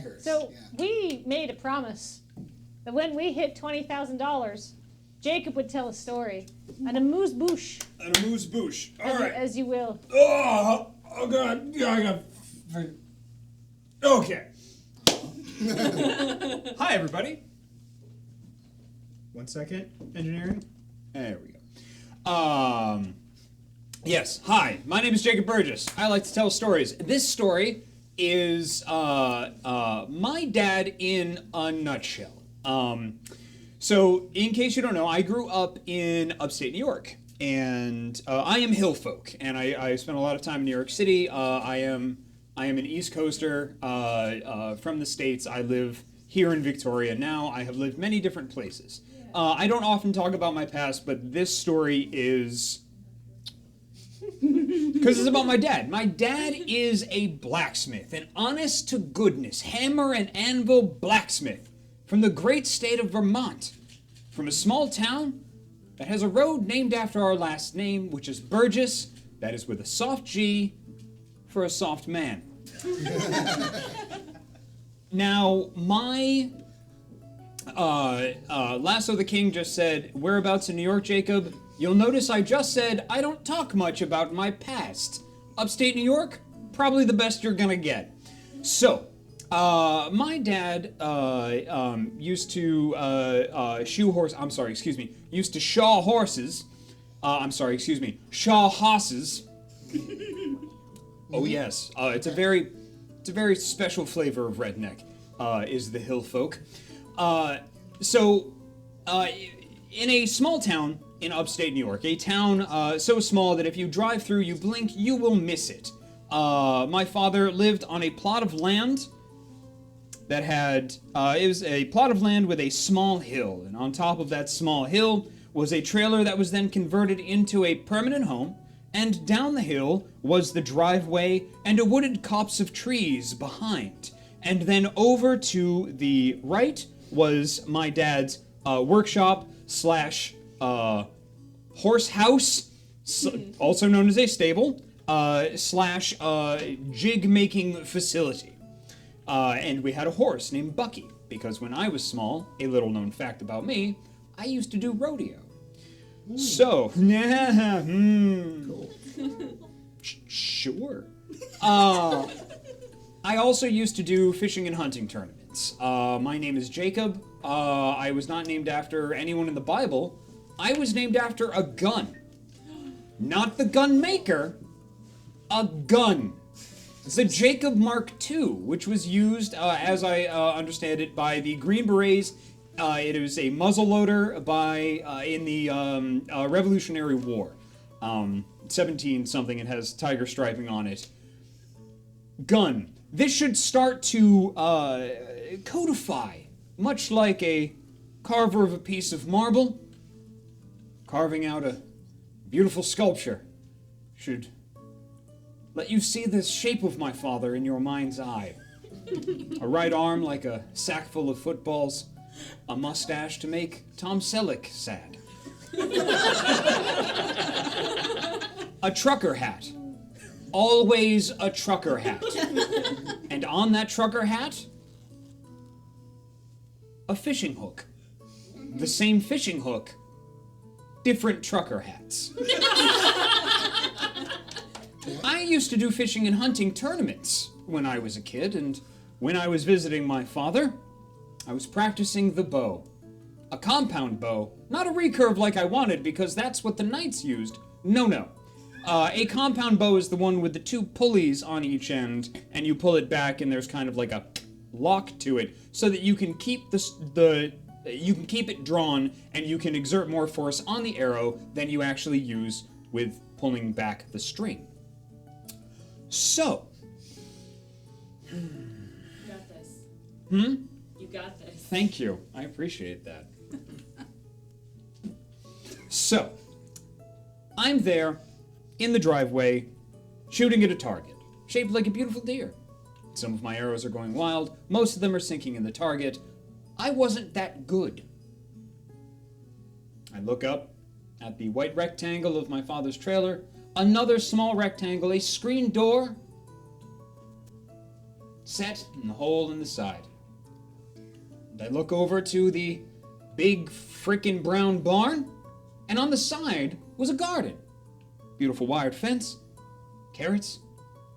hurts. So we made a promise that when we hit $20,000, Jacob would tell a story. An amuse-bouche. An amuse-bouche. All right. As you will. Oh God. Yeah, I got... Okay. Hi, everybody. 1 second, engineering. There we go. Yes, hi. My name is Jacob Burgess. I like to tell stories. This story is my dad in a nutshell. So, in case you don't know, I grew up in upstate New York, and I am hill folk, and I spent a lot of time in New York City. I am an East Coaster from the States. I live here in Victoria now. I have lived many different places. I don't often talk about my past, but this story is... because it's about my dad. My dad is a blacksmith, an honest-to-goodness, hammer and anvil blacksmith from the great state of Vermont, from a small town that has a road named after our last name, which is Burgess. That is with a soft G for a soft man. Now, my Lasso the King just said, whereabouts in New York, Jacob? You'll notice I just said I don't talk much about my past. Upstate New York, probably the best you're gonna get. So, my dad used to used to shaw horses. Shaw hosses. Oh yes, it's a very special flavor of redneck. Is the hill folk. In a small town in upstate New York, a town so small that if you drive through, you blink, you will miss it. My father lived on a plot of land that had, it was a plot of land with a small hill, and on top of that small hill was a trailer that was then converted into a permanent home, and down the hill was the driveway and a wooded copse of trees behind. And then over to the right was my dad's workshop slash horse house, also known as a stable, slash jig making facility. And we had a horse named Bucky, because when I was small, a little known fact about me, I used to do rodeo. So, yeah, cool. Sure. I also used to do fishing and hunting tournaments. My name is Jacob. I was not named after anyone in the Bible. I was named after a gun. Not the gun maker, a gun. It's a Jacob Mark II, which was used, as I understand it, by the Green Berets. It was a muzzleloader in the Revolutionary War. 17-something, it has tiger striping on it. Gun. This should start to codify, much like a carver of a piece of marble, carving out a beautiful sculpture, should let you see the shape of my father in your mind's eye. A right arm like a sack full of footballs, a mustache to make Tom Selleck sad. A trucker hat. Always a trucker hat. And on that trucker hat, a fishing hook. The same fishing hook, different trucker hats. I used to do fishing and hunting tournaments when I was a kid, and when I was visiting my father, I was practicing the bow. A compound bow, not a recurve like I wanted, because that's what the knights used. No. A compound bow is the one with the two pulleys on each end, and you pull it back, and there's kind of like a lock to it, so that you can keep you can keep it drawn, and you can exert more force on the arrow than you actually use with pulling back the string. So. You got this. You got this. Thank you. I appreciate that. So, I'm there in the driveway shooting at a target, shaped like a beautiful deer. Some of my arrows are going wild. Most of them are sinking in the target. I wasn't that good. I look up at the white rectangle of my father's trailer, another small rectangle, a screen door. set in the hole in the side. And I look over to the big frickin' brown barn, and on the side was a garden. Beautiful wired fence, carrots,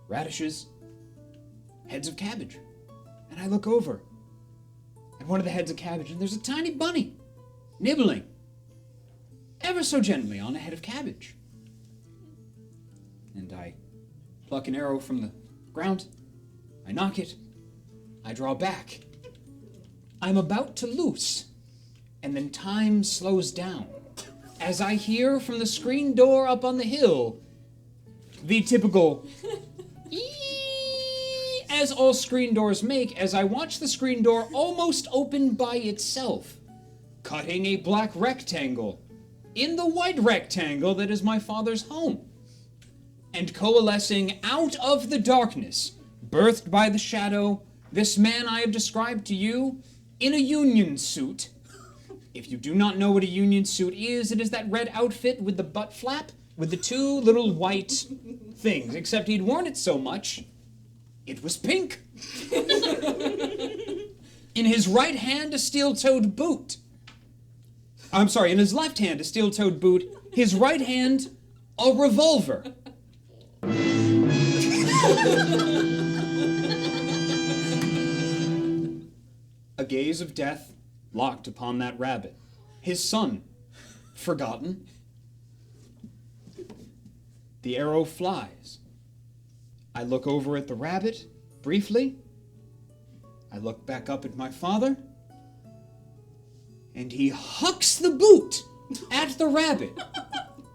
radishes, heads of cabbage. And I look over at one of the heads of cabbage, and there's a tiny bunny nibbling ever so gently on a head of cabbage. And I pluck an arrow from the ground, I knock it, I draw back. I'm about to loose, and then time slows down as I hear from the screen door up on the hill the typical ee, as all screen doors make, as I watch the screen door almost open by itself, cutting a black rectangle in the white rectangle that is my father's home, and coalescing out of the darkness, birthed by the shadow, this man I have described to you in a union suit. If you do not know what a union suit is, it is that red outfit with the butt flap, with the two little white things, except he'd worn it so much, it was pink. In his right hand, a steel-toed boot. I'm sorry, in his left hand, a steel-toed boot. His right hand, a revolver. A gaze of death locked upon that rabbit. His son, forgotten. The arrow flies. I look over at the rabbit, briefly. I look back up at my father. And he hucks the boot at the rabbit.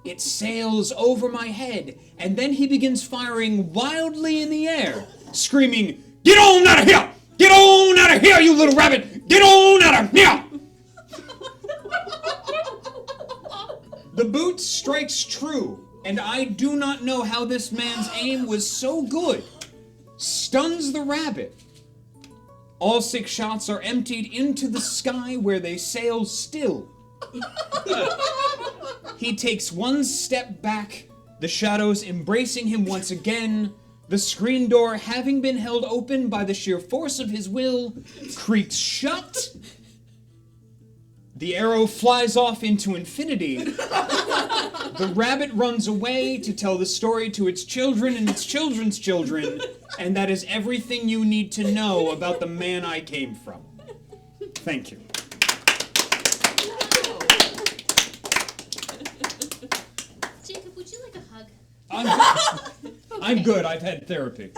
It sails over my head, and then he begins firing wildly in the air, screaming, "Get on out of here! Get on out of here, you little rabbit! Get on out of here!" The boot strikes true, and I do not know how this man's aim was so good. Stuns the rabbit. All 6 shots are emptied into the sky where they sail still. He takes one step back, the shadows embracing him once again, the screen door, having been held open by the sheer force of his will, creaks shut. The arrow flies off into infinity. The rabbit runs away to tell the story to its children and its children's children, and that is everything you need to know about the man I came from. Thank you. Jacob, would you like a hug? I'm good. I've had therapy.